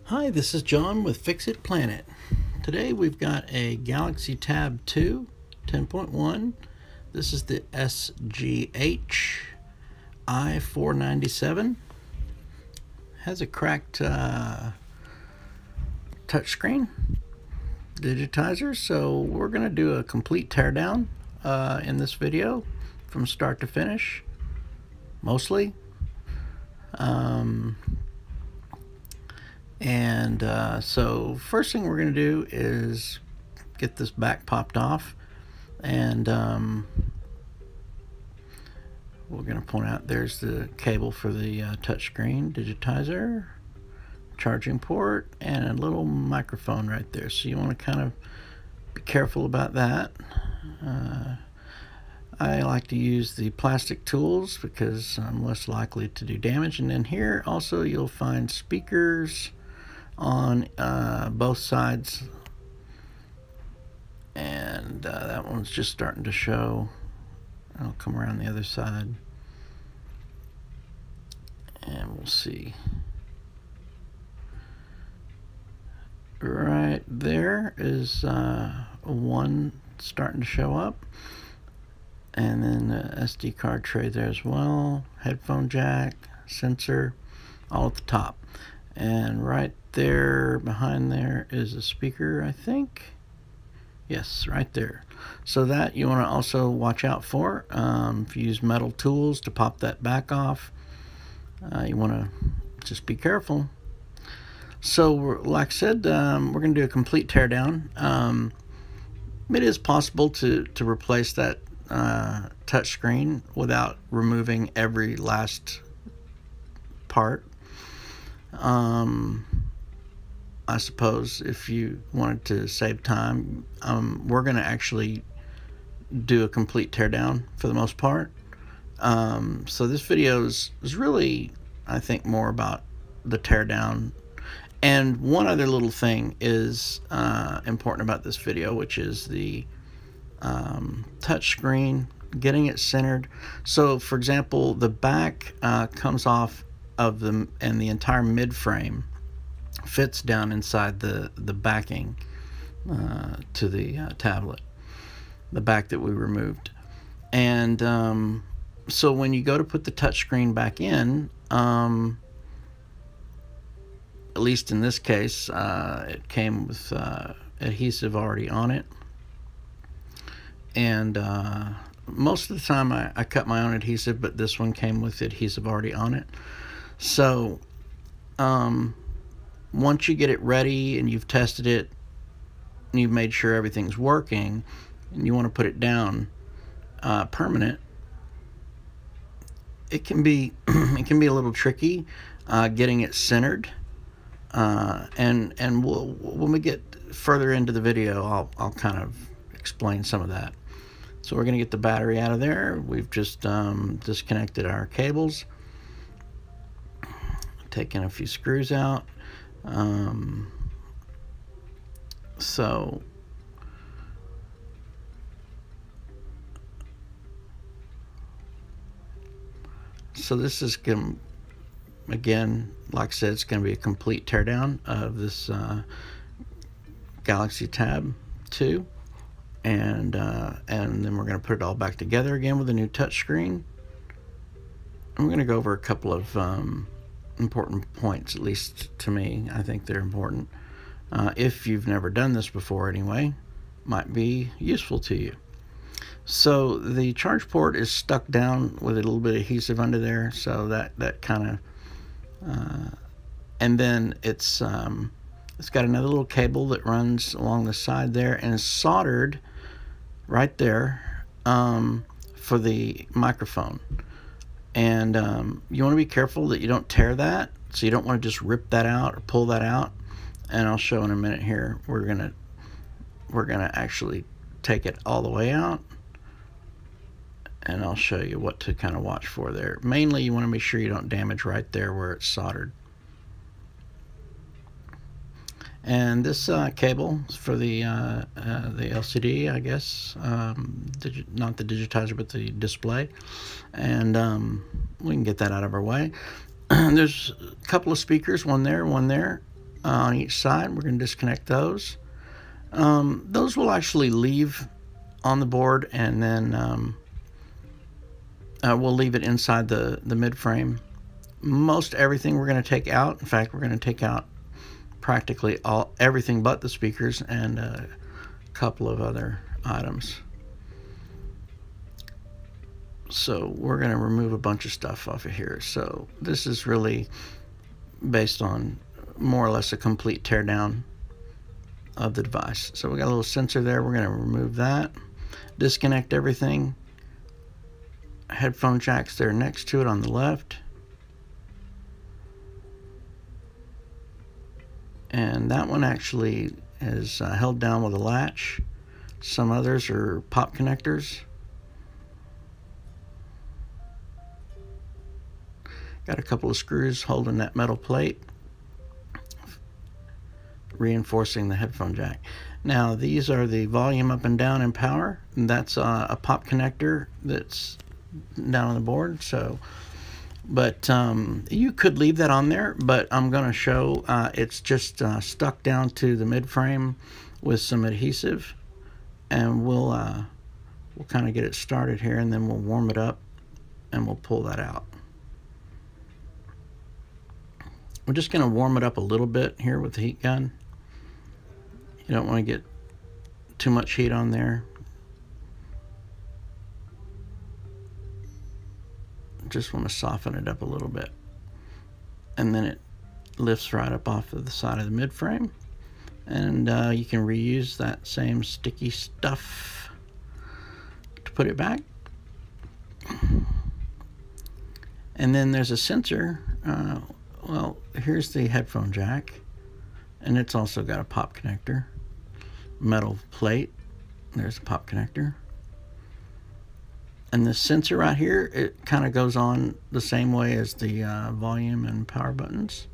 Hi, this is John with Fix It Planet. Today we've got a Galaxy Tab 2 10.1. This is the SGH I497. Has a cracked touchscreen digitizer, so we're going to do a complete teardown in this video from start to finish, mostly. So first thing we're going to do is get this back popped off, and we're going to point out there's the cable for the touchscreen digitizer, charging port, and a little microphone right there. So you want to kind of be careful about that. I like to use the plastic tools because I'm less likely to do damage. And then here also you'll find speakers on both sides, and that one's just starting to show. I'll come around the other side and we'll see. Right there is one starting to show up, and then the SD card tray there as well, headphone jack, sensor, all at the top. And right there behind there is a speaker, I think. Yes, right there. So that you want to also watch out for. If you use metal tools to pop that back off, you want to just be careful. So like I said, we're going to do a complete teardown. It is possible to replace that touch screen without removing every last part. I suppose if you wanted to save time, we're going to actually do a complete teardown for the most part. So this video is really, I think, more about the teardown. And one other little thing is important about this video, which is the touch screen, getting it centered. So for example, the back comes off of the, and the entire mid frame fits down inside the backing to the tablet, the back that we removed. And so when you go to put the touchscreen back in, at least in this case, it came with adhesive already on it. And most of the time I cut my own adhesive, but this one came with adhesive already on it. So once you get it ready and you've tested it and you've made sure everything's working and you want to put it down permanent, it can be it can be a little tricky getting it centered. And when we get further into the video, I'll kind of explain some of that. So we're going to get the battery out of there. We've just disconnected our cables, taken a few screws out. So this is going, again, like I said, it's going to be a complete teardown of this Galaxy Tab 2, and then we're going to put it all back together again with a new touchscreen. I'm going to go over a couple of important points, at least to me. I think they're important. If you've never done this before anyway, might be useful to you. So the charge port is stuck down with a little bit of adhesive under there, so that kind of and then it's got another little cable that runs along the side there and is soldered right there for the microphone. And you want to be careful that you don't tear that, so you don't want to just rip that out or pull that out. And I'll show in a minute here. We're gonna actually take it all the way out, and I'll show you what to kind of watch for there. Mainly, you want to make sure you don't damage right there where it's soldered. And this cable is for the LCD, I guess, not the digitizer, but the display. And we can get that out of our way. There's a couple of speakers, one there, one there. on each side. We're going to disconnect those. Those will actually leave on the board, and then we'll leave it inside the mid frame. Most everything we're going to take out. In fact, we're going to take out practically everything but the speakers and a couple of other items. So we're going to remove a bunch of stuff off of here. So this is really based on more or less a complete teardown of the device. So we got a little sensor there. We're going to remove that, disconnect everything. Headphone jacks there next to it on the left. And that one actually is held down with a latch. Some others are pop connectors. Got a couple of screws holding that metal plate, reinforcing the headphone jack. Now these are the volume up and down and power, and that's a pop connector that's down on the board. So, but you could leave that on there, but I'm going to show it's just stuck down to the mid frame with some adhesive, and we'll kind of get it started here, and then we'll warm it up and we'll pull that out. We're just going to warm it up a little bit here with the heat gun. You don't want to get too much heat on there. Just want to soften it up a little bit. And then it lifts right up off of the side of the mid frame. And you can reuse that same sticky stuff to put it back. And then there's a sensor. Well, here's the headphone jack, and it's also got a pop connector, metal plate. There's a pop connector. And this sensor right here, it kind of goes on the same way as the volume and power buttons.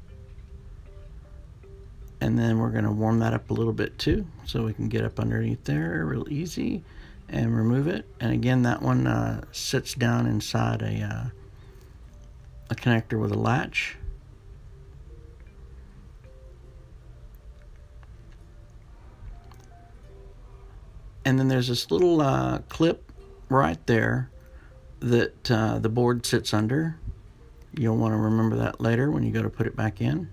And then we're going to warm that up a little bit too, so we can get up underneath there real easy and remove it. And again, that one sits down inside a connector with a latch. And then there's this little clip right there that the board sits under. You'll want to remember that later when you go to put it back in.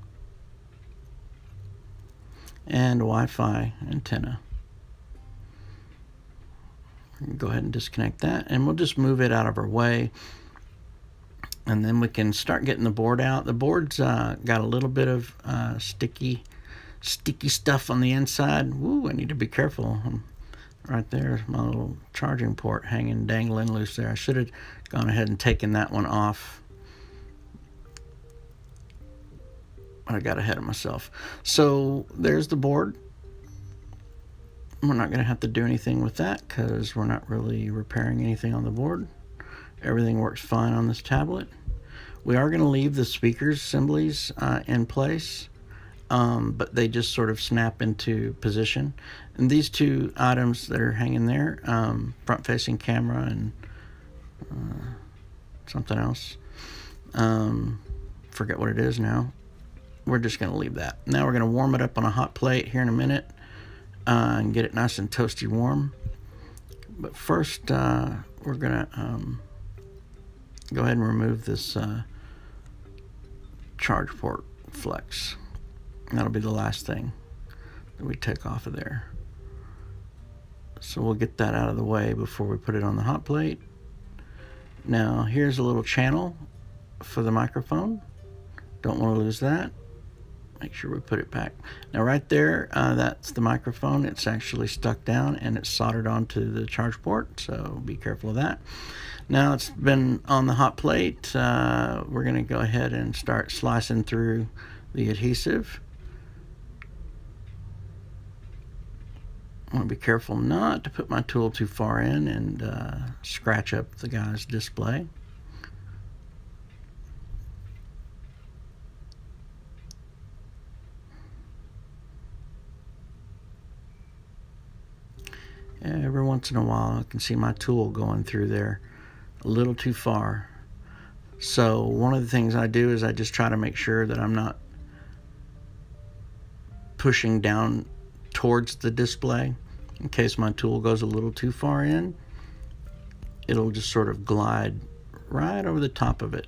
And Wi-Fi antenna. Go ahead and disconnect that, and we'll just move it out of our way, and then we can start getting the board out. The board's got a little bit of sticky stuff on the inside. Woo, I need to be careful. Right there's my little charging port hanging, dangling loose there. I should have gone ahead and taken that one off. I got ahead of myself. So there's the board. We're not going to have to do anything with that because we're not really repairing anything on the board. Everything works fine on this tablet. We are going to leave the speakers assemblies in place, but they just sort of snap into position. And these two items that are hanging there, front-facing camera and something else, forget what it is now. We're just going to leave that. Now we're going to warm it up on a hot plate here in a minute and get it nice and toasty warm. But first, we're going to go ahead and remove this charge port Flux. That'll be the last thing that we take off of there. So we'll get that out of the way before we put it on the hot plate. Now here's a little channel for the microphone. Don't want to lose that. Make sure we put it back. Now right there, that's the microphone. It's actually stuck down and it's soldered onto the charge port, so be careful of that. Now it's been on the hot plate. We're going to go ahead and start slicing through the adhesive. I want to be careful not to put my tool too far in and scratch up the guy's display. Every once in a while I can see my tool going through there a little too far. So one of the things I do is I just try to make sure that I'm not pushing down towards the display. In case my tool goes a little too far in, it'll just sort of glide right over the top of it.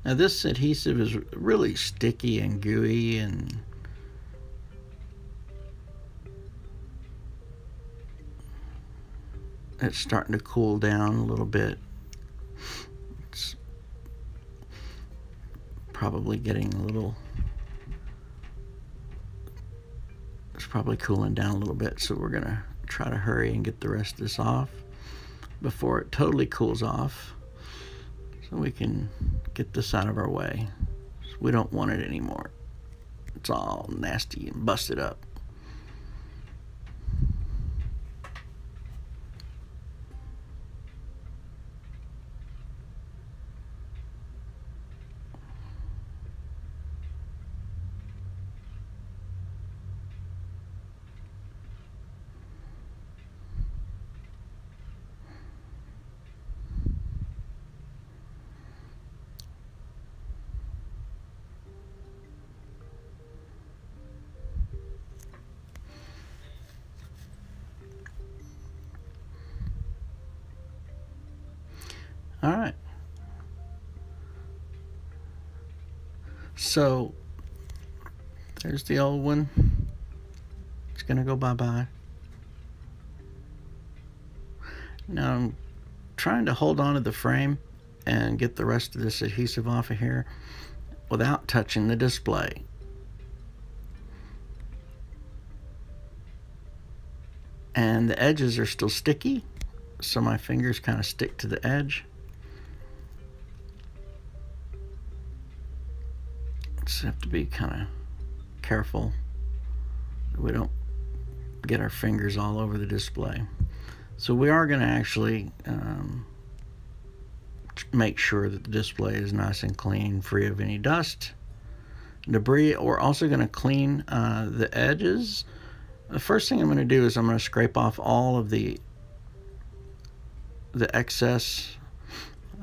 Now this adhesive is really sticky and gooey, and it's starting to cool down a little bit. It's probably getting a little, it's probably cooling down a little bit, so we're gonna try to hurry and get the rest of this off before it totally cools off, so we can get this out of our way. We don't want it anymore. It's all nasty and busted up. All right. So there's the old one. It's gonna go bye-bye. Now I'm trying to hold on to the frame and get the rest of this adhesive off of here without touching the display. And the edges are still sticky, so my fingers kind of stick to the edge. Just have to be kind of careful that we don't get our fingers all over the display. So we are going to actually make sure that the display is nice and clean, free of any dust, debris. We're also going to clean the edges. The first thing I'm going to do is I'm going to scrape off all of the excess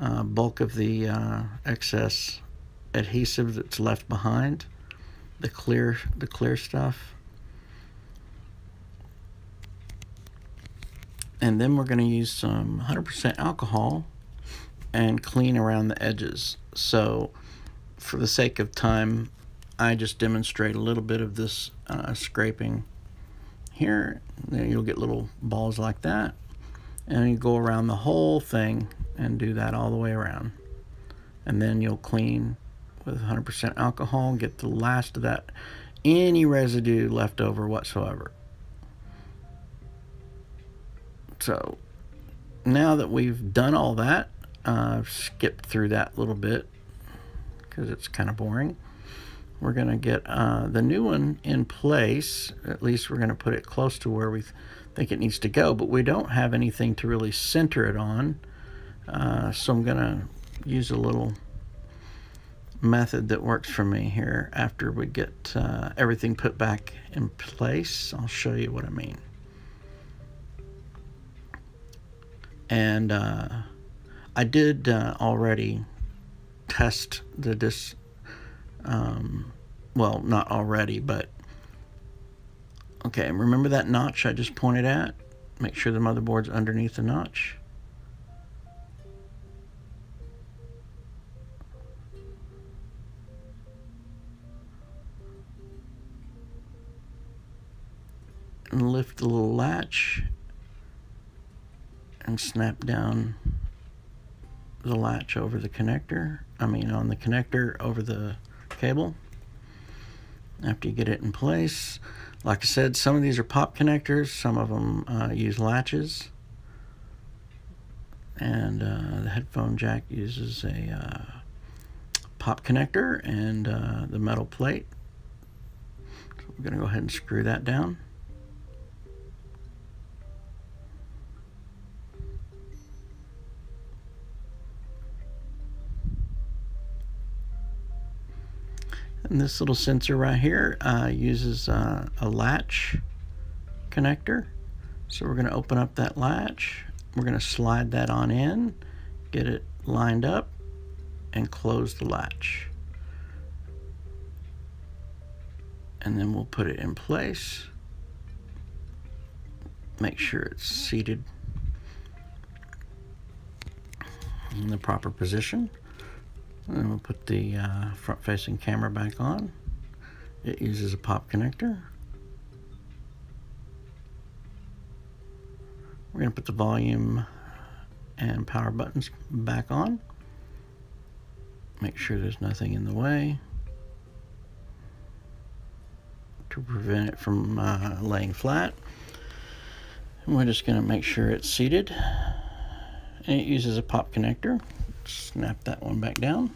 bulk of the excess adhesive that's left behind, the clear stuff. And then we're going to use some 100% alcohol and clean around the edges. So for the sake of time, I just demonstrate a little bit of this scraping here. Then you'll get little balls like that, and you go around the whole thing and do that all the way around. And then you'll clean with 100% alcohol and get the last of that, any residue left over whatsoever. So now that we've done all that, I've skipped through that little bit because it's kind of boring. We're going to get the new one in place. At least we're going to put it close to where we think it needs to go, but we don't have anything to really center it on. So I'm going to use a little method that works for me here. After we get everything put back in place, I'll show you what I mean. And I did already test the well, not already, but okay, remember that notch I just pointed at? Make sure the motherboard's underneath the notch. And lift the little latch and snap down the latch over the connector. On the connector over the cable. After you get it in place, like I said, some of these are pop connectors, some of them use latches, and the headphone jack uses a pop connector and the metal plate. So we're going to go ahead and screw that down. And this little sensor right here uses a latch connector. So we're going to open up that latch. We're going to slide that on in, get it lined up, and close the latch. And then we'll put it in place. Make sure it's seated in the proper position. And we'll put the front-facing camera back on. It uses a pop connector. We're going to put the volume and power buttons back on. Make sure there's nothing in the way to prevent it from laying flat. And we're just going to make sure it's seated. And it uses a pop connector. Snap that one back down.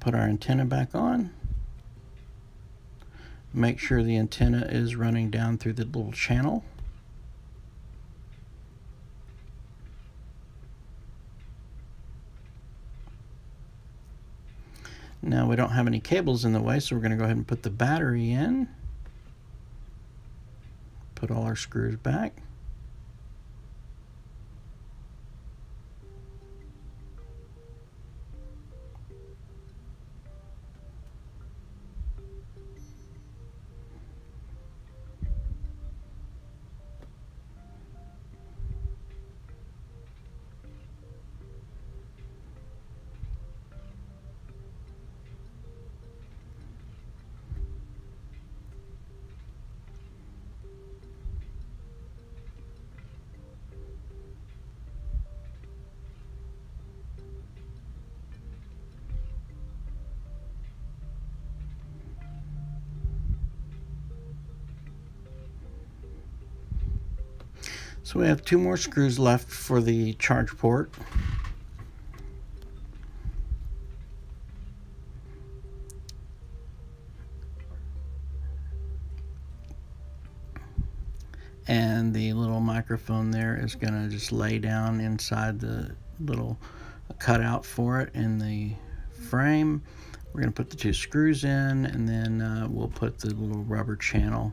Put our antenna back on. Make sure the antenna is running down through the little channel. Now we don't have any cables in the way, so we're going to go ahead and put the battery in. Put all our screws back. So we have 2 more screws left for the charge port. And the little microphone there is going to just lay down inside the little cutout for it in the frame. We're going to put the 2 screws in, and then we'll put the little rubber channel.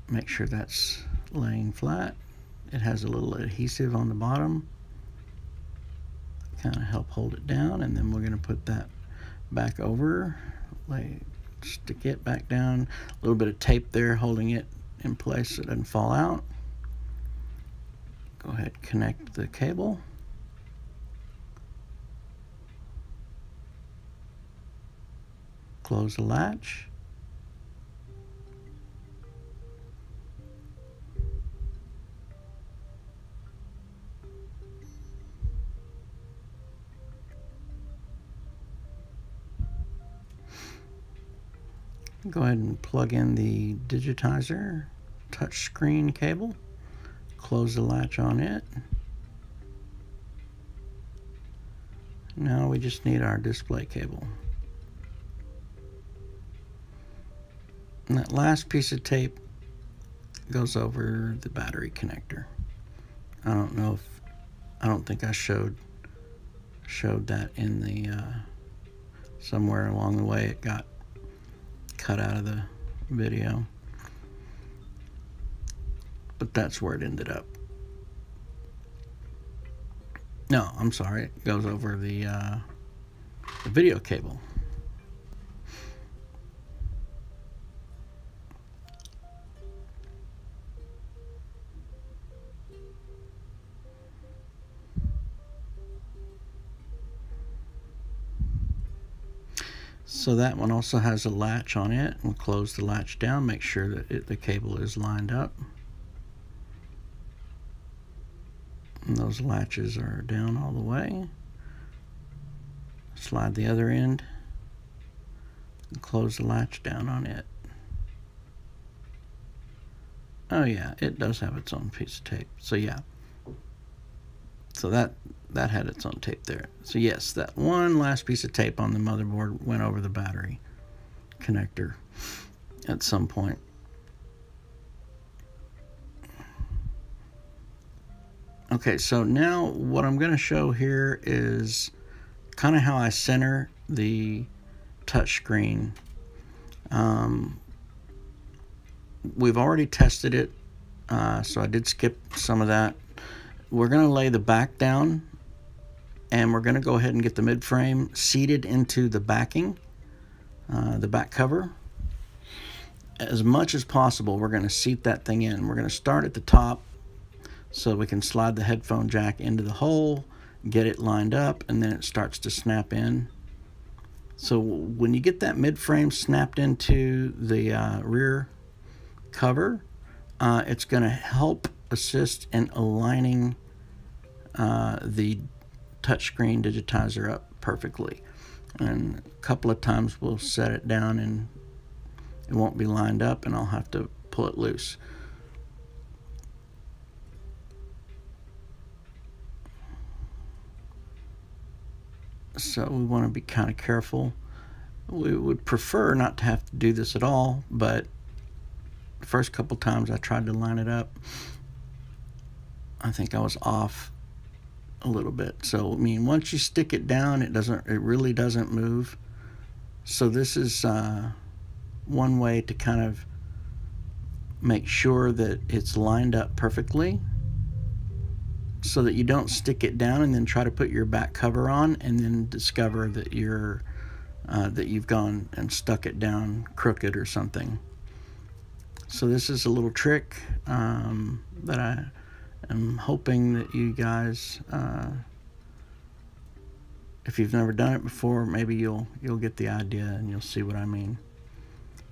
Make sure that's laying flat. It has a little adhesive on the bottom, kind of help hold it down, and then we're going to put that back over, stick it back down, a little bit of tape there holding it in place so it doesn't fall out. Go ahead, connect the cable. Close the latch. Go ahead and plug in the digitizer touchscreen cable. Close the latch on it. Now we just need our display cable. And that last piece of tape goes over the battery connector. I don't think I showed that in the somewhere along the way it got cut out of the video, but that's where it ended up. No, I'm sorry, it goes over the video cable. So that one also has a latch on it. We'll close the latch down, make sure that the cable is lined up. And those latches are down all the way. Slide the other end and close the latch down on it. Oh yeah, it does have its own piece of tape. So yeah. So that had its own tape there. So yes, that one last piece of tape on the motherboard went over the battery connector at some point. Okay, so now what I'm going to show here is kind of how I center the touchscreen. We've already tested it, so I did skip some of that. We're going to lay the back down, and we're going to go ahead and get the mid-frame seated into the backing, the back cover. As much as possible, we're going to seat that thing in. We're going to start at the top so we can slide the headphone jack into the hole, get it lined up, and then it starts to snap in. So when you get that mid-frame snapped into the rear cover, it's going to help assist in aligning the touchscreen digitizer up perfectly. And a couple of times we'll set it down and it won't be lined up, and I'll have to pull it loose. So we want to be kind of careful. We would prefer not to have to do this at all, but the first couple times I tried to line it up, I think I was off a little bit. So I mean, once you stick it down, it really doesn't move. So this is one way to kind of make sure that it's lined up perfectly, so that you don't stick it down and then try to put your back cover on and then discover that you've gone and stuck it down crooked or something. So this is a little trick that I am hoping that you guys, if you've never done it before, maybe you'll get the idea and you'll see what I mean.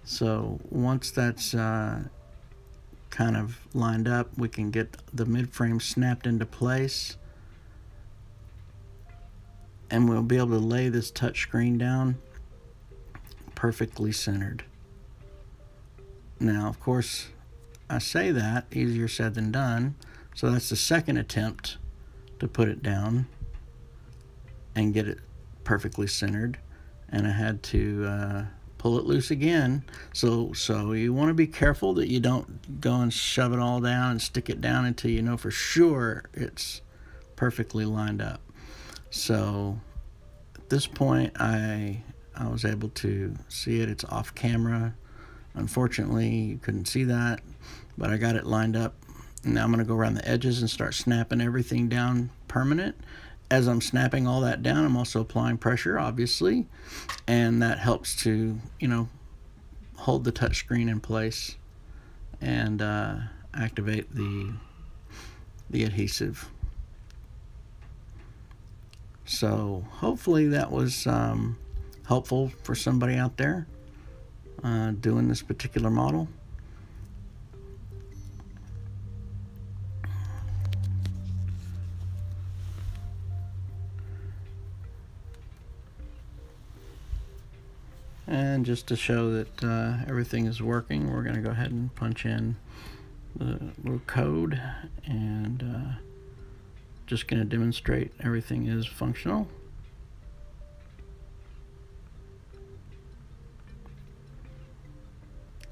So once that's kind of lined up, we can get the mid-frame snapped into place, and we'll be able to lay this touchscreen down perfectly centered. Now, of course, I say that easier said than done, so that's the second attempt to put it down and get it perfectly centered, and I had to pull it loose again. So you want to be careful that you don't go and shove it all down and stick it down until you know for sure it's perfectly lined up. So at this point I was able to see it. It's off camera. Unfortunately, you couldn't see that, but I got it lined up. Now I'm going to go around the edges and start snapping everything down permanent. As I'm snapping all that down, I'm also applying pressure, obviously, and that helps to, hold the touchscreen in place and activate the adhesive. So hopefully that was helpful for somebody out there doing this particular model. And just to show that everything is working, we're going to go ahead and punch in the little code, and just going to demonstrate everything is functional.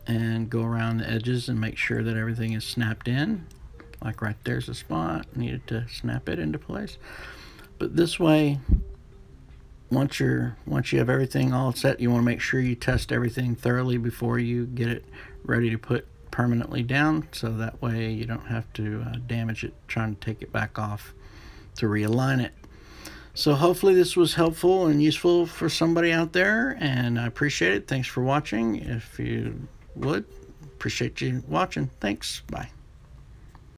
And go around the edges and make sure that everything is snapped in. Like right there's a spot, needed to snap it into place. But this way, once you have everything all set, you want to make sure you test everything thoroughly before you get it ready to put permanently down, so that way you don't have to damage it trying to take it back off to realign it. So hopefully this was helpful and useful for somebody out there, and I appreciate it. Thanks for watching. If you would, appreciate you watching. Thanks. Bye.